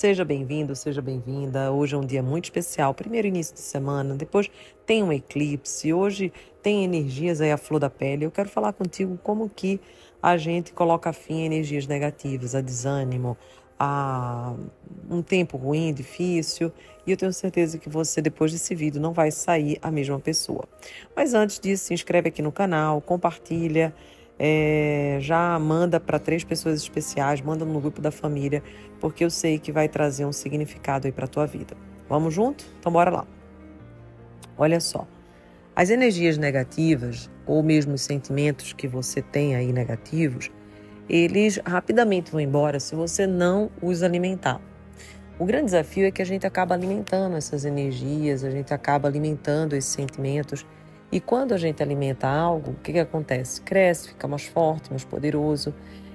Seja bem-vindo, seja bem-vinda. Hoje é um dia muito especial, primeiro início de semana, depois tem um eclipse, hoje tem energias aí à flor da pele. Eu quero falar contigo como que a gente coloca fim a energias negativas, a desânimo, a um tempo ruim, difícil, e eu tenho certeza que você, depois desse vídeo, não vai sair a mesma pessoa. Mas antes disso, se inscreve aqui no canal, compartilha, já manda para 3 pessoas especiais, manda no grupo da família, porque eu sei que vai trazer um significado aí para a tua vida. Vamos junto? Então bora lá. Olha só, as energias negativas, ou mesmo os sentimentos que você tem aí negativos, eles rapidamente vão embora se você não os alimentar. O grande desafio é que a gente acaba alimentando essas energias, a gente acaba alimentando esses sentimentos. E quando a gente alimenta algo, o que acontece? Cresce, fica mais forte, mais poderoso.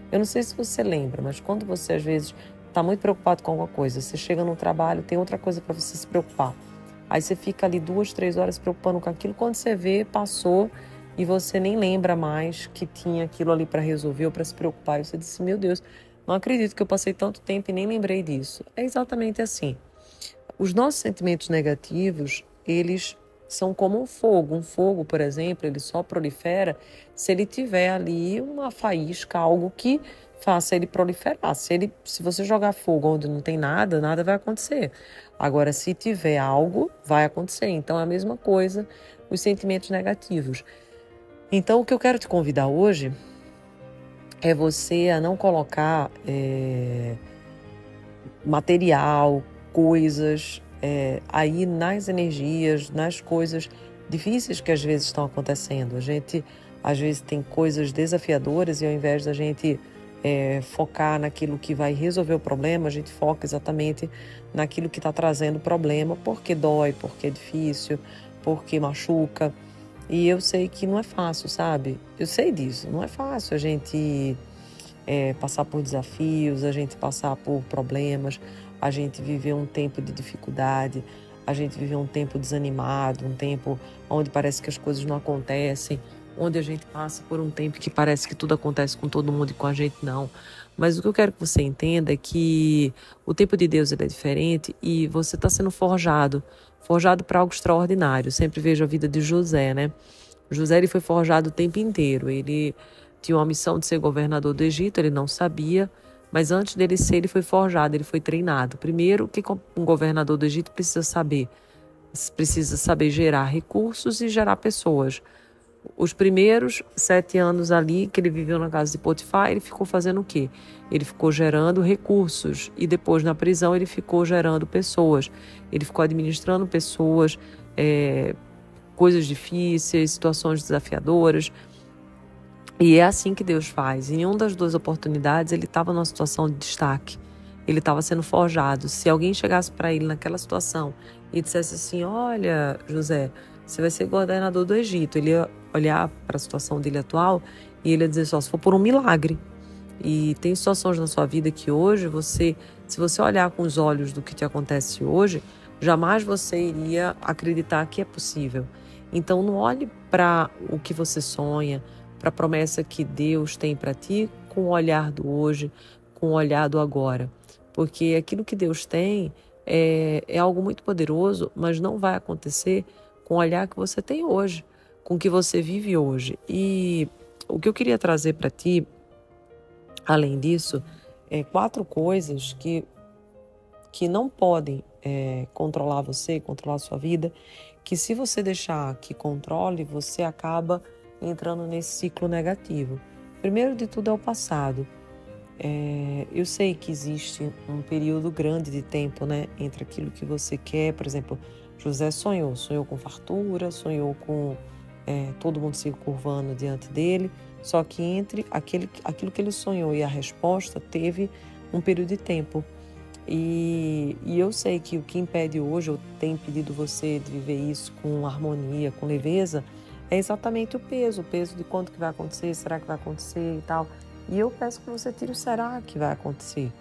Eu não sei se você lembra, mas quando você às vezes está muito preocupado com alguma coisa, você chega no trabalho, tem outra coisa para você se preocupar. Aí você fica ali 2, 3 horas se preocupando com aquilo, quando você vê, passou e você nem lembra mais que tinha aquilo ali para resolver ou para se preocupar. E você disse, meu Deus, não acredito que eu passei tanto tempo e nem lembrei disso. É exatamente assim. Os nossos sentimentos negativos, eles são como um fogo. Um fogo, por exemplo, ele só prolifera se ele tiver ali uma faísca, algo que faça ele proliferar. Se você jogar fogo onde não tem nada, nada vai acontecer. Agora, se tiver algo, vai acontecer. Então, é a mesma coisa os sentimentos negativos. Então, o que eu quero te convidar hoje é você a não colocar material, coisas aí nas energias, nas coisas difíceis que às vezes estão acontecendo. A gente às vezes tem coisas desafiadoras e ao invés da gente focar naquilo que vai resolver o problema, a gente foca exatamente naquilo que está trazendo o problema, porque dói, porque é difícil, porque machuca. E eu sei que não é fácil, sabe? Eu sei disso, não é fácil a gente passar por desafios, a gente passar por problemas, a gente viver um tempo de dificuldade, a gente viver um tempo desanimado, um tempo onde parece que as coisas não acontecem, onde a gente passa por um tempo que parece que tudo acontece com todo mundo e com a gente não. Mas o que eu quero que você entenda é que o tempo de Deus ele é diferente e você está sendo forjado para algo extraordinário. Eu sempre vejo a vida de José, né? José ele foi forjado o tempo inteiro. Ele tinha uma missão de ser governador do Egito, ele não sabia, mas antes dele ser, ele foi forjado, ele foi treinado. Primeiro, o que um governador do Egito precisa saber? Precisa saber gerar recursos e gerar pessoas. Os primeiros 7 anos ali que ele viveu na casa de Potifar, ele ficou fazendo o quê? Ele ficou gerando recursos e depois na prisão ele ficou gerando pessoas. Ele ficou administrando pessoas, coisas difíceis, situações desafiadoras. E é assim que Deus faz. Em uma das 2 oportunidades, ele estava numa situação de destaque. Ele estava sendo forjado. Se alguém chegasse para ele naquela situação e dissesse assim, olha, José, você vai ser governador do Egito. Ele ia olhar para a situação dele atual e ele ia dizer só, se for por um milagre. E tem situações na sua vida que hoje, se você olhar com os olhos do que te acontece hoje, jamais você iria acreditar que é possível. Então não olhe para o que você sonha, para a promessa que Deus tem para ti com o olhar do hoje, com o olhar do agora. Porque aquilo que Deus tem é algo muito poderoso, mas não vai acontecer com o olhar que você tem hoje, com o que você vive hoje. E o que eu queria trazer para ti, além disso, 4 coisas que não podem controlar você, controlar a sua vida, que se você deixar que controle, você acaba entrando nesse ciclo negativo. Primeiro de tudo é o passado. Eu sei que existe um período grande de tempo, né, entre aquilo que você quer. Por exemplo, José sonhou com fartura, sonhou com todo mundo se curvando diante dele, só que entre aquilo que ele sonhou e a resposta teve um período de tempo. E eu sei que o que impede hoje, ou tem impedido você de viver isso com harmonia, com leveza, é exatamente o peso de quanto que vai acontecer, será que vai acontecer e tal. E eu peço que você tire o será que vai acontecer,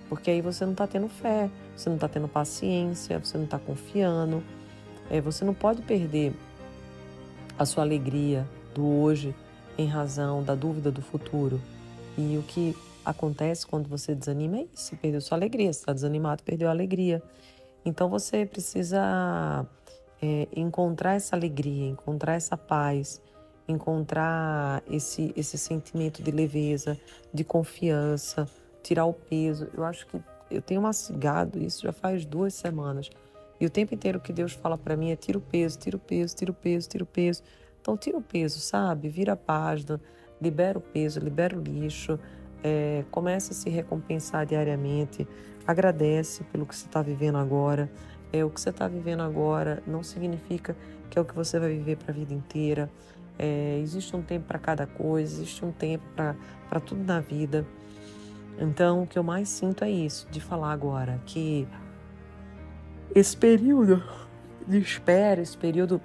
porque aí você não está tendo fé, você não está tendo paciência, você não está confiando, você não pode perder a sua alegria do hoje em razão da dúvida do futuro. E o que acontece quando você desanima é isso, você perdeu sua alegria, você está desanimado, perdeu a alegria. Então você precisa encontrar essa alegria, encontrar essa paz, encontrar esse sentimento de leveza, de confiança, tirar o peso. Eu acho que eu tenho mastigado isso já faz 2 semanas. E o tempo inteiro que Deus fala para mim é tira o peso, tira o peso, tira o peso, tira o peso. Então tira o peso, sabe? Vira a página, libera o peso, libera o lixo, começa a se recompensar diariamente, agradece pelo que você está vivendo agora. O que você está vivendo agora não significa que é o que você vai viver para a vida inteira. Existe um tempo para cada coisa, existe um tempo para tudo na vida. Então, o que eu mais sinto é isso, de falar agora, que esse período de espera, esse período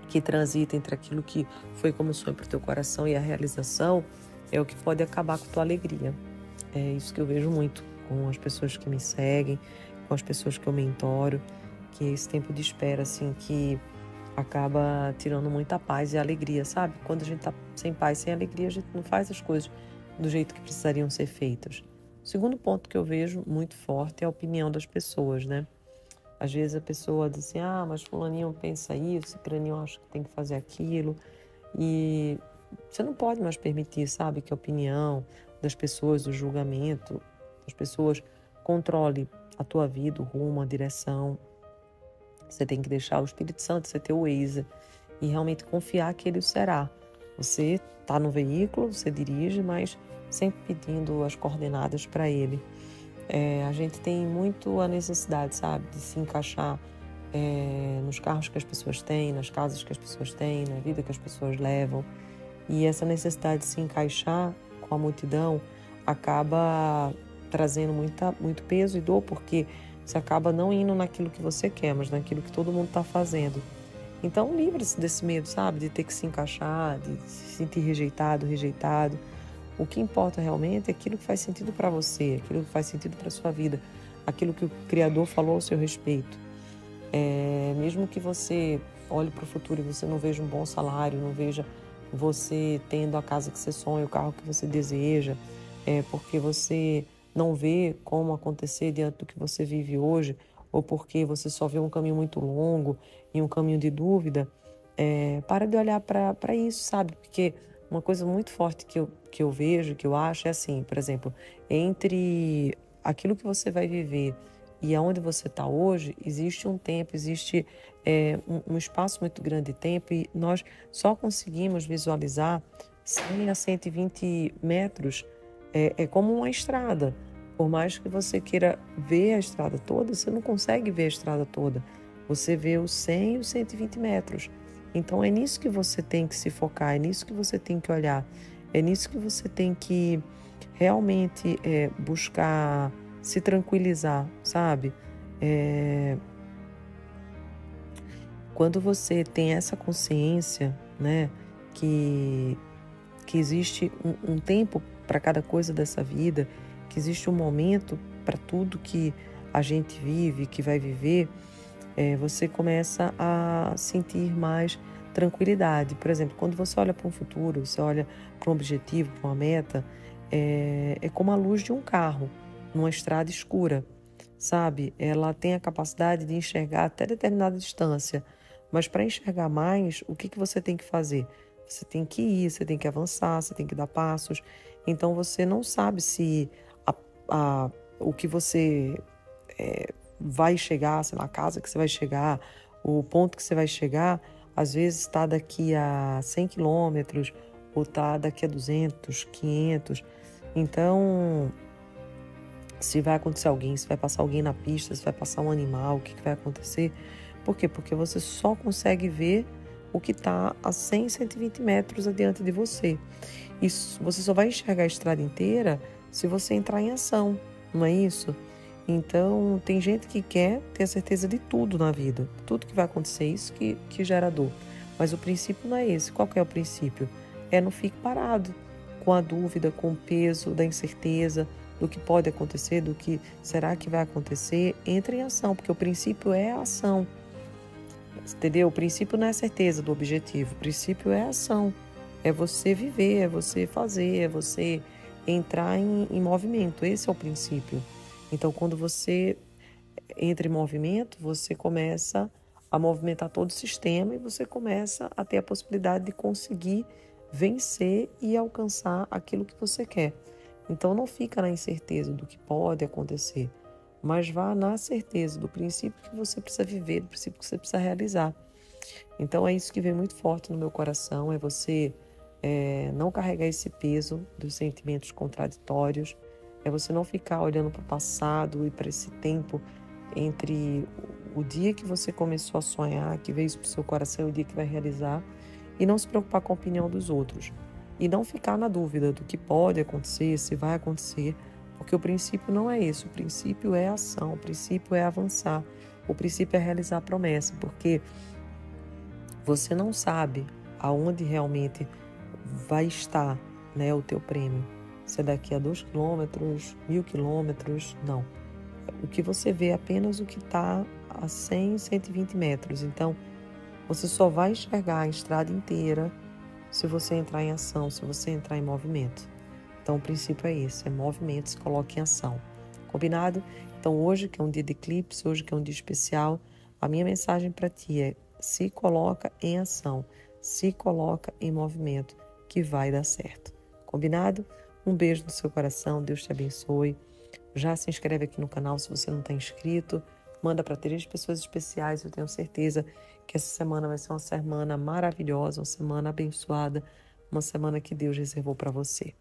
que transita entre aquilo que foi como sonho para o teu coração e a realização, é o que pode acabar com a tua alegria. É isso que eu vejo muito com as pessoas que me seguem, com as pessoas que eu mentoro, que esse tempo de espera, assim, que acaba tirando muita paz e alegria, sabe? Quando a gente tá sem paz, sem alegria, a gente não faz as coisas do jeito que precisariam ser feitas. O segundo ponto que eu vejo muito forte é a opinião das pessoas, né? Às vezes a pessoa diz assim, mas fulaninho pensa isso, cicraninho acha que tem que fazer aquilo. E você não pode mais permitir, sabe, que a opinião das pessoas, o julgamento das pessoas controle a tua vida, o rumo, a direção. Você tem que deixar o Espírito Santo ser teu Waze e realmente confiar que ele o será. Você está no veículo, você dirige, mas sempre pedindo as coordenadas para ele. A gente tem muito a necessidade, sabe, de se encaixar nos carros que as pessoas têm, nas casas que as pessoas têm, na vida que as pessoas levam. E essa necessidade de se encaixar com a multidão acaba trazendo muito peso e dor, porque você acaba não indo naquilo que você quer, mas naquilo que todo mundo está fazendo. Então, livre-se desse medo, sabe, de ter que se encaixar, de se sentir rejeitado. O que importa realmente é aquilo que faz sentido para você, aquilo que faz sentido para a sua vida, aquilo que o Criador falou ao seu respeito. Mesmo que você olhe para o futuro e você não veja um bom salário, não veja você tendo a casa que você sonha, o carro que você deseja, porque você não vê como acontecer diante do que você vive hoje, ou porque você só vê um caminho muito longo e um caminho de dúvida, para de olhar para isso, sabe? Porque uma coisa muito forte que eu vejo, que eu acho, é assim, por exemplo, entre aquilo que você vai viver e aonde você está hoje, existe um tempo, existe um espaço muito grande de tempo, e nós só conseguimos visualizar 100 a 120 metros, é como uma estrada. Por mais que você queira ver a estrada toda, você não consegue ver a estrada toda. Você vê os 100 e os 120 metros. Então é nisso que você tem que se focar, é nisso que você tem que olhar, é nisso que você tem que realmente buscar se tranquilizar, sabe? Quando você tem essa consciência, né, que existe um tempo para cada coisa dessa vida, que existe um momento para tudo que a gente vive, que vai viver, você começa a sentir mais tranquilidade. Por exemplo, quando você olha para um futuro, você olha para um objetivo, para uma meta, é como a luz de um carro numa estrada escura, sabe? Ela tem a capacidade de enxergar até determinada distância, mas para enxergar mais, o que você tem que fazer? Você tem que ir, você tem que avançar, você tem que dar passos. Então você não sabe se o que você vai chegar, sei lá, a casa que você vai chegar, o ponto que você vai chegar, às vezes está daqui a 100 quilômetros ou está daqui a 200, 500. Então, se vai acontecer alguém, se vai passar alguém na pista, se vai passar um animal, o que vai acontecer? Por quê? Porque você só consegue ver o que está a 100, 120 metros adiante de você. Isso, você só vai enxergar a estrada inteira se você entrar em ação, não é isso? Então, tem gente que quer ter a certeza de tudo na vida, tudo que vai acontecer, isso que gera dor. Mas o princípio não é esse. Qual que é o princípio? Não fique parado com a dúvida, com o peso da incerteza, do que pode acontecer, do que será que vai acontecer. Entre em ação, porque o princípio é a ação. Entendeu? O princípio não é a certeza do objetivo, o princípio é a ação. É você viver, é você fazer, é você entrar em movimento. Esse é o princípio. Então, quando você entra em movimento, você começa a movimentar todo o sistema e você começa a ter a possibilidade de conseguir vencer e alcançar aquilo que você quer. Então, não fica na incerteza do que pode acontecer, mas vá na certeza do princípio que você precisa viver, do princípio que você precisa realizar. Então, é isso que vem muito forte no meu coração, é você não carregar esse peso dos sentimentos contraditórios, é você não ficar olhando para o passado e para esse tempo entre o dia que você começou a sonhar, que veio isso para o seu coração, e o dia que vai realizar, e não se preocupar com a opinião dos outros. E não ficar na dúvida do que pode acontecer, se vai acontecer, porque o princípio não é esse, o princípio é a ação, o princípio é avançar, o princípio é realizar a promessa, porque você não sabe aonde realmente vai estar, né, o teu prêmio. Se é daqui a 2 quilômetros, 1.000 quilômetros, não. O que você vê é apenas o que está a 100, 120 metros. Então, você só vai enxergar a estrada inteira se você entrar em ação, se você entrar em movimento. Então, o princípio é esse, é movimento, se coloque em ação. Combinado? Então, hoje, que é um dia de eclipse, hoje que é um dia especial, a minha mensagem para ti é: se coloca em ação, se coloca em movimento, que vai dar certo. Combinado? Um beijo no seu coração, Deus te abençoe. Já se inscreve aqui no canal se você não está inscrito. Manda para 3 pessoas especiais. Eu tenho certeza que essa semana vai ser uma semana maravilhosa, uma semana abençoada, uma semana que Deus reservou para você.